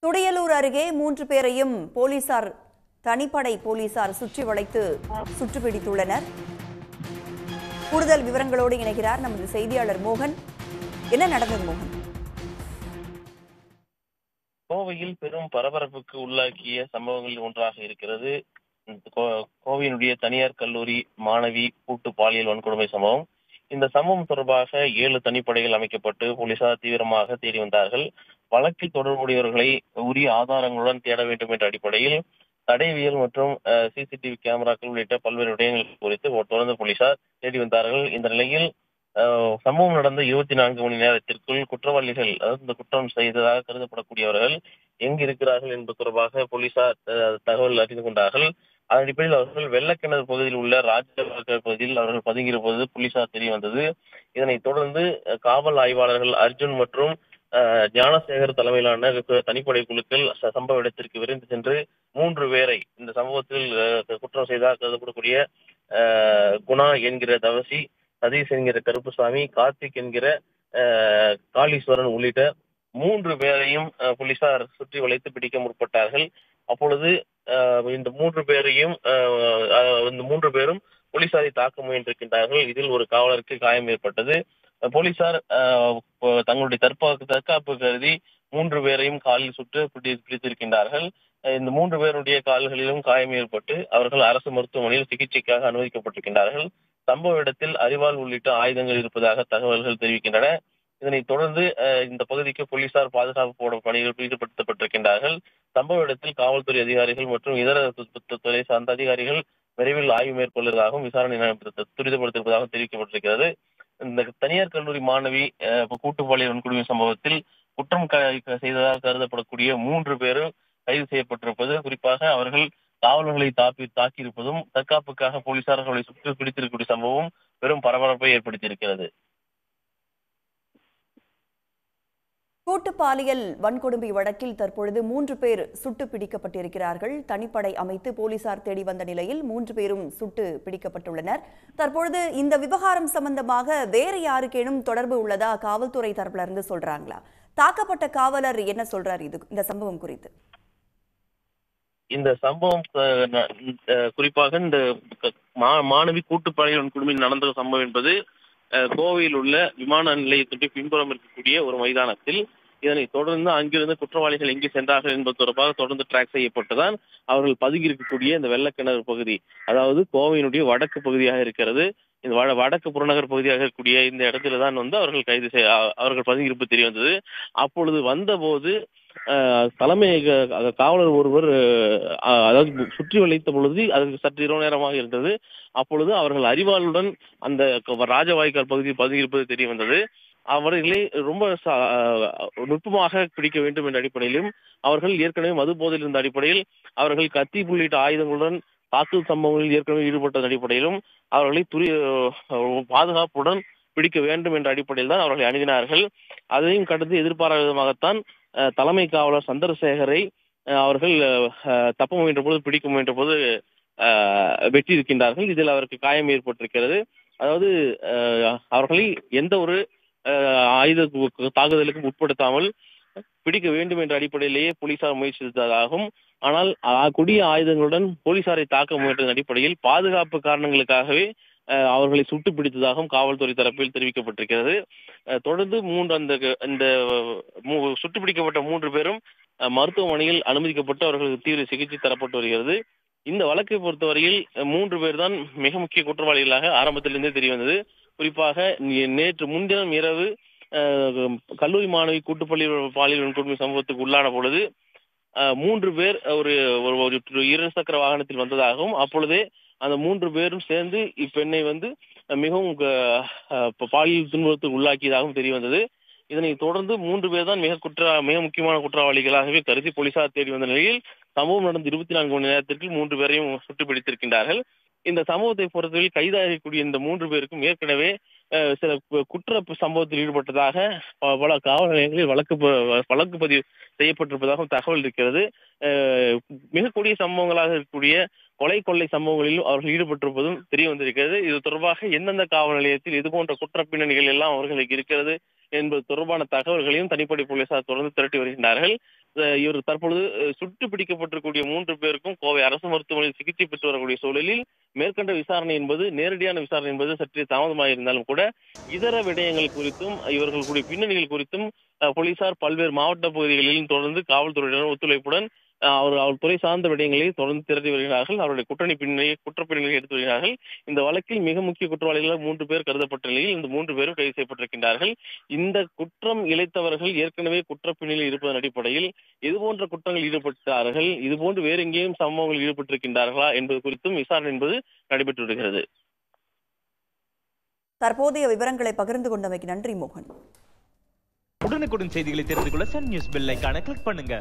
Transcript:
துடியலூர் அருகே 3 பேரையும் தனிப்படை போலீசார் சுற்றி வளைத்து சுட்டுப்பிடித்துள்ளனர். கூடுதல் விவரங்களோடு இணைகிறார் நமது செய்தியாளர் மோகன். என்ன நடந்தது மோகன்? கோவையில் பெரும் பரபரப்புக்கு உள்ளாக்கிய சம்பவங்களில் ஒன்றாக இருக்கிறது கோவையினுடைய தனியார் கல்லூரி மாணவி கூட்டு பாலியல் வன்கொடுமை சம்பவம். இந்த சம்பவம் தொடர்பாக 7 தனிப்படைகள் அமைக்கப்பட்டு போலீசார் தீவிரமாக தேடி வந்தார்கள். வழக்கில் தொடர்புடையவர்களை உரிய ஆதாரங்களுடன் தேட வேண்டும் என்ற அடிப்படையில் தடயவியல் மற்றும் சிசிடிவி கேமராக்கள் உள்ளிட்ட பல்வேறு விடயங்கள் குறித்து தொடர்ந்து போலீசார் தேடி வந்தார்கள். இந்த நிலையில் சம்பவம் நடந்த 24 மணி நேரத்திற்குள் குற்றவாளிகள், அதாவது இந்த குற்றம் செய்ததாக கருதப்படக்கூடியவர்கள் எங்கு இருக்கிறார்கள் என்பது தொடர்பாக போலீசார் தகவல் அறிந்து கொண்டார்கள். அதன் அடிப்படையில் அவர்கள் வெள்ளக்கிணறு பகுதியில் உள்ள ராஜபாக பகுதியில் அவர்கள் பதுங்கியிருப்பது போலீசார் தெரிய வந்தது. இதனைத் தொடர்ந்து காவல் ஆய்வாளர்கள் அர்ஜுன் மற்றும் ஞானசேகர் தலைமையிலான தனிப்படை குழுக்கள் சம்பவ இடத்திற்கு விரைந்து சென்று 3 பேரை இந்த சம்பவத்தில் குற்றம் செய்தாக கருதப்படக்கூடிய குணா என்கிற தவசி, சதீஷ் என்கிற கருப்புசாமி, கார்த்திக் என்கிற காளீஸ்வரன் உள்ளிட்ட 3 பேரையும் போலீசார் சுற்றி வளைத்து பிடிக்க முற்பட்டார்கள். அப்பொழுது இந்த 3 பேரையும் இந்த 3 பேரும் போலீசாரை தாக்க முயன்றிருக்கின்றார்கள். இதில் ஒரு காவலருக்கு காயம் ஏற்பட்டது. போலீசார் தங்களுடைய தற்காப்பு கருதி 3 பேரையும் காலில் சுட்டு பிடித்திருக்கின்றார்கள். இந்த 3 பேருடைய கால்களிலும் காயம் ஏற்பட்டு அவர்கள் அரசு மருத்துவமனையில் சிகிச்சைக்காக அனுமதிக்கப்பட்டிருக்கின்றார்கள். சம்பவ இடத்தில் அரிவாள் உள்ளிட்ட ஆயுதங்கள் இருப்பதாக தகவல்கள் தெரிவிக்கின்றன. இதனைத் தொடர்ந்து இந்த பகுதிக்கு போலீசார் பாதுகாப்பு போடும் பணிகள் ஈடுபடுத்தப்பட்டிருக்கின்றார்கள். சம்பவ இடத்தில் காவல்துறை அதிகாரிகள் மற்றும் இதர துறை சார்ந்த அதிகாரிகள் விரைவில் ஆய்வு மேற்கொள்வதாகவும் விசாரணை துரிதப்படுத்திருப்பதாகவும் தெரிவிக்கப்பட்டிருக்கிறது. இந்த தனியார் கல்லூரி மாணவி கூட்டு பாலியல் வன்கொடுமை சம்பவத்தில் குற்றம் செய்ததாக கருதப்படக்கூடிய 3 பேரும் கைது செய்யப்பட்டிருப்பது, குறிப்பாக அவர்கள் காவலர்களை தாக்கியிருப்பதும் தற்காப்புக்காக போலீசார் அவர்களை சுற்றி பிடித்திருக்கக்கூடிய சம்பவம் பெரும் பரபரப்பை ஏற்படுத்தியிருக்கிறது. கூட்டு பாலியல் வன்கொடுமை வழக்கில் தற்பொழுது 3 பேர் சுட்டு பிடிக்கப்பட்டிருக்கிறார்கள். தனிப்படை அமைத்து போலீசார் தேடி வந்த நிலையில் 3 பேரும் சுட்டு பிடிக்கப்பட்டுள்ளனர். தற்பொழுது இந்த விவகாரம் சம்பந்தமாக வேறு யாருக்கேனும் தொடர்பு உள்ளதா காவல்துறை தரப்புல இருந்து சொல்றாங்களா? தாக்கப்பட்ட காவலர் என்ன சொல்றாரு இந்த சம்பவம் குறித்து? இந்த சம்பவம் குறிப்பாக இந்த மாணவி கூட்டு பாலியல் வன்கொடுமை நடந்த சம்பவம் என்பது கோவையில் உள்ள விமான நிலையத்திற்கு பின்புறம் இருக்கக்கூடிய ஒரு மைதானத்தில். இதனைத் தொடர்ந்து அங்கிருந்து குற்றவாளிகள் எங்கே சென்றார்கள் என்பது தொடர்பாக தொடர்ந்து டிராக் செய்யப்பட்டுதான் அவர்கள் பதுங்கி இருக்கக்கூடிய இந்த வெள்ளக்கிணறு பகுதி, அதாவது கோவையினுடைய வடக்கு பகுதியாக இருக்கிறது. இந்த வடக்கு புறநகர் பகுதியாக இருக்கக்கூடிய இந்த இடத்துல தான் அவர்கள் பதுங்கியிருப்பு தெரிய வந்தது. அப்பொழுது வந்தபோது தலைமை காவலர் ஒருவர் அதாவது சுற்றி வளைத்த பொழுது அதற்கு சற்று இரவு நேரமாக இருந்தது. அப்பொழுது அவர்கள் அரிவாளுடன் அந்த ராஜவாய்க்கால் பகுதியில் பதுங்கியிருப்பது தெரிய வந்தது. அவர்களை ரொம்ப நுட்பமாக பிடிக்க வேண்டும் என்ற அடிப்படையிலும் அவர்கள் ஏற்கனவே மது போதையில் இருந்த அடிப்படையில் அவர்கள் கத்தி உள்ளிட்ட ஆயுதங்களுடன் தாக்குதல் சம்பவங்களில் ஏற்கனவே ஈடுபட்ட அடிப்படையிலும் அவர்களை பாதுகாப்புடன் பிடிக்க வேண்டும் என்ற அடிப்படையில் தான் அவர்களை அணுகினார்கள். அதையும் கடந்து எதிர்பாராத விதமாகத்தான் தலைமை காவலர் சந்திரசேகரை அவர்கள் தப்ப முயன்ற போது பிடிக்க முயன்ற போது வெட்டியிருக்கின்றார்கள். இதில் அவருக்கு காயம் ஏற்பட்டிருக்கிறது. அதாவது அவர்களை எந்த ஒரு ஆயுத தாக்குதலுக்கும் உட்படுத்தாமல் பிடிக்க வேண்டும் என்ற அடிப்படையிலேயே போலீசார் முயற்சித்ததாகவும், ஆனால் கொடிய ஆயுதங்களுடன் போலீசாரை தாக்க முயன்ற அடிப்படையில் பாதுகாப்பு காரணங்களுக்காகவே அவர்களை சுட்டு பிடித்ததாகவும் காவல்துறை தரப்பில் தெரிவிக்கப்பட்டிருக்கிறது. தொடர்ந்து இந்த சுட்டு பிடிக்கப்பட்ட 3 பேரும் மருத்துவமனையில் அனுமதிக்கப்பட்டு அவர்களுக்கு தீவிர சிகிச்சை தரப்பட்டு வருகிறது. இந்த வழக்கை பொறுத்தவரையில் 3 பேர் தான் மிக முக்கிய குற்றவாளிகளாக ஆரம்பத்திலிருந்தே தெரிய வந்தது. குறிப்பாக நேற்று முன்தினம் இரவு கல்லூரி மாணவி பாலியல் வன்கொடுமை சம்பவத்துக்கு உள்ளான பொழுது 3 பேர் ஒரு 2 சக்கர வாகனத்தில் வந்ததாகவும், அப்பொழுதே அந்த 3 பேரும் சேர்ந்து இப்பெண்ணை மிகவும் பாலியல் துன்புறுத்தலுக்கு உள்ளாக்கியதாகவும் தெரிய வந்தது. இதனை தொடர்ந்து 3 பேர் தான் மிக முக்கியமான குற்றவாளிகளாகவே கருதி போலீசார் தேடி வந்த நிலையில் சம்பவம் நடந்த 24 மணி நேரத்திற்கு 3 பேரையும் சுட்டு பிடித்திருக்கின்றார்கள். இந்த சம்பவத்தை பொறுத்தவரை கைதாகக்கூடிய இந்த 3 பேருக்கும் ஏற்கனவே சில குற்ற சம்பவத்தில் ஈடுபட்டதாக பல காவல் நிலையங்களில் வழக்கு பதிவு செய்யப்பட்டிருப்பதாகவும் தகவல் இருக்கிறது. மிக கொடிய சம்பவங்களாக இருக்கக்கூடிய கொள்ளை சம்பவங்களிலும் அவர்கள் ஈடுபட்டிருப்பதும் தெரிய வந்திருக்கிறது. இது தொடர்பாக எந்தெந்த காவல் நிலையத்தில் இது போன்ற குற்ற பின்னணிகள் எல்லாம் அவர்களுக்கு இருக்கிறது என்பது தொடர்பான தகவல்களையும் தனிப்படை போலீசார் தொடர்ந்து திரட்டி வருகின்றார்கள். இவர் தற்பொழுது சுட்டு பிடிக்கப்பட்டிருக்கூடிய 3 பேருக்கும் கோவை அரசு மருத்துவமனையில் சிகிச்சை பெற்று வரக்கூடிய சூழலில் மேற்கண்ட விசாரணை என்பது நேரடியான விசாரணை என்பது சற்றே தாமதமாக இருந்தாலும் கூட இதர விடயங்கள் குறித்தும் இவர்களுடைய பின்னணிகள் குறித்தும் போலீசார் பல்வேறு மாவட்ட பகுதிகளிலும் தொடர்ந்து காவல்துறையினர் ஒத்துழைப்புடன் அவர் துறை சார்ந்த விடயங்களை தொடர்ந்து திரட்டி வருகிறார்கள். அவருடைய குற்றப்பின்னணியை எடுத்து வருகிறார்கள். இந்த வழக்கில் மிக முக்கிய குற்றவாளிகளாக 3 பேர் கருதப்பட்ட நிலையில் இந்த 3 பேரும் கைது செய்யப்பட்டிருக்கின்றார்கள். இந்த குற்றம் இழைத்தவர்கள் ஏற்கனவே குற்றப்பின்னணியில் இருப்பதன் அடிப்படையில் இதுபோன்ற குற்றங்கள் ஈடுபட்டார்கள், இதுபோன்று வேறு எங்கேயும் சம்பவங்கள் ஈடுபட்டிருக்கின்றார்களா என்பது குறித்தும் விசாரணை என்பது நடைபெற்று வருகிறது. தற்போதைய விவரங்களை பகிர்ந்து கொண்டமைக்கு நன்றி மோகன். உடனுக்குடன் செய்திகளை தெரிந்து கொள்ள சன் நியூஸ் பெல் ஐகானை கிளிக் பண்ணுங்க.